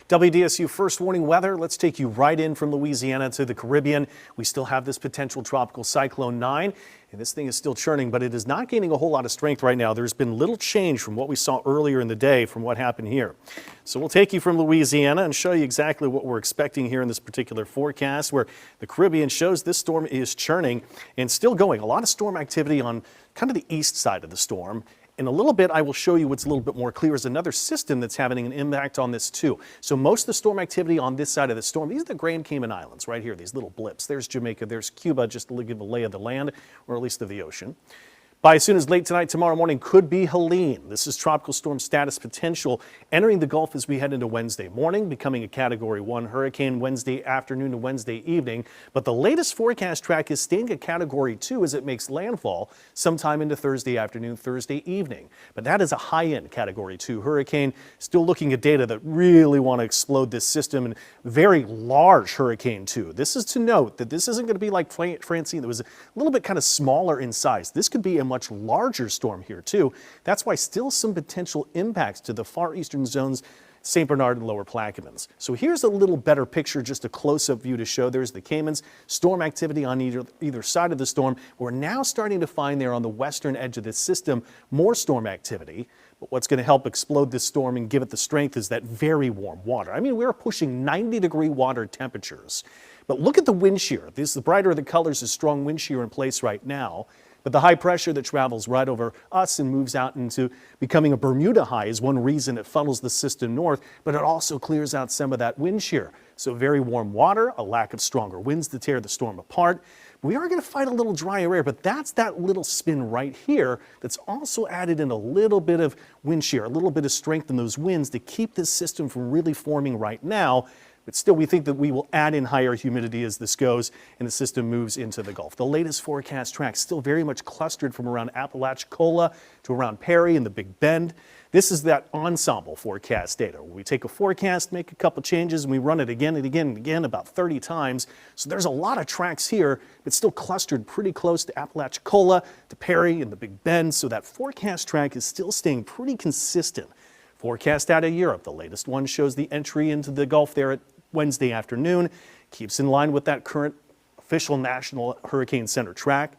WDSU first warning weather. Let's take you right in from Louisiana to the Caribbean. We still have this potential tropical cyclone 9, and this thing is still churning, but it is not gaining a whole lot of strength right now. There's been little change from what we saw earlier in the day from what happened here. So we'll take you from Louisiana and show you exactly what we're expecting here in this particular forecast, where the Caribbean shows this storm is churning and still going. A lot of storm activity on kind of the east side of the storm. In a little bit, I will show you what's a little bit more clear is another system that's having an impact on this too. So most of the storm activity on this side of the storm, these are the Grand Cayman Islands right here, these little blips. There's Jamaica, there's Cuba, just to give a lay of the land, or at least of the ocean. By as soon as late tonight, tomorrow morning could be Helene. This is tropical storm status potential entering the Gulf as we head into Wednesday morning, becoming a Category 1 hurricane Wednesday afternoon to Wednesday evening. But the latest forecast track is staying at Category 2 as it makes landfall sometime into Thursday afternoon, Thursday evening. But that is a high-end Category 2 hurricane. Still looking at data that really want to explode this system, and very large hurricane too. This is to note that this isn't going to be like Francine that was a little bit kind of smaller in size. This could be a much larger storm here too. That's why still some potential impacts to the far eastern zones, St. Bernard and Lower Plaquemines. So here's a little better picture, just a close-up view to show. There's the Caymans, storm activity on either side of the storm. We're now starting to find there on the western edge of this system more storm activity. But what's going to help explode this storm and give it the strength is that very warm water. I mean, we're pushing 90-degree water temperatures. But look at the wind shear. The brighter the colors is strong wind shear in place right now. But the high pressure that travels right over us and moves out into becoming a Bermuda high is one reason it funnels the system north, but it also clears out some of that wind shear. So very warm water, a lack of stronger winds to tear the storm apart. We are going to find a little drier air, but that's that little spin right here that's also added in a little bit of wind shear, a little bit of strength in those winds to keep this system from really forming right now. But still, we think that we will add in higher humidity as this goes and the system moves into the Gulf. The latest forecast track still very much clustered from around Apalachicola to around Perry and the Big Bend. This is that ensemble forecast data. We take a forecast, make a couple changes, and we run it again and again and again about 30 times. So there's a lot of tracks here, but still clustered pretty close to Apalachicola, to Perry and the Big Bend. So that forecast track is still staying pretty consistent. Forecast out of Europe. The latest one shows the entry into the Gulf there at Wednesday afternoon. Keeps in line with that current official National Hurricane Center track.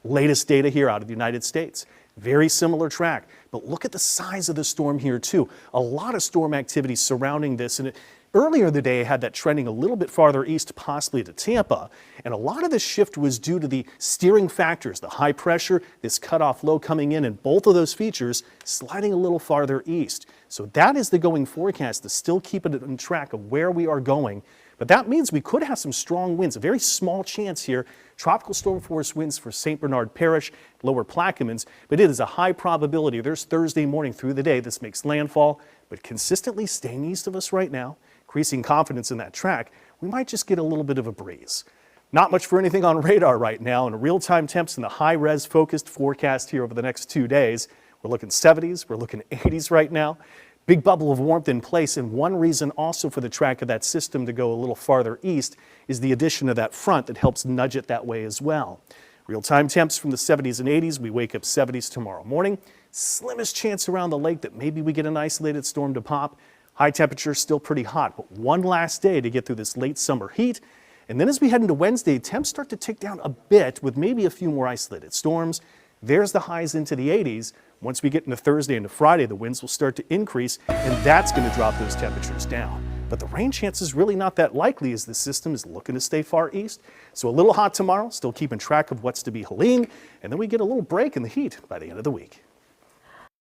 Latest data here out of the United States. Very similar track, but look at the size of the storm here too. A lot of storm activity surrounding this, and earlier in the day I had that trending a little bit farther east, possibly to Tampa, and a lot of this shift was due to the steering factors, the high pressure, this cutoff low coming in, and both of those features sliding a little farther east. So that is the going forecast to still keep it on track of where we are going. But that means we could have some strong winds, a very small chance here. Tropical storm force winds for St. Bernard Parish, Lower Plaquemines, but it is a high probability. There's Thursday morning through the day this makes landfall, but consistently staying east of us right now, increasing confidence in that track, we might just get a little bit of a breeze. Not much for anything on radar right now, and real-time temps in the high-res focused forecast here over the next 2 days. We're looking 70s, we're looking 80s right now. Big bubble of warmth in place, and one reason also for the track of that system to go a little farther east is the addition of that front that helps nudge it that way as well. Real-time temps from the 70s and 80s. We wake up 70s tomorrow morning. Slimmest chance around the lake that maybe we get an isolated storm to pop. High temperature still pretty hot, but one last day to get through this late summer heat. And then as we head into Wednesday, temps start to tick down a bit with maybe a few more isolated storms. There's the highs into the 80s. Once we get into Thursday and to Friday, the winds will start to increase, and that's going to drop those temperatures down. But the rain chance is really not that likely as the system is looking to stay far east. So a little hot tomorrow, still keeping track of what's to be Helene, and then we get a little break in the heat by the end of the week.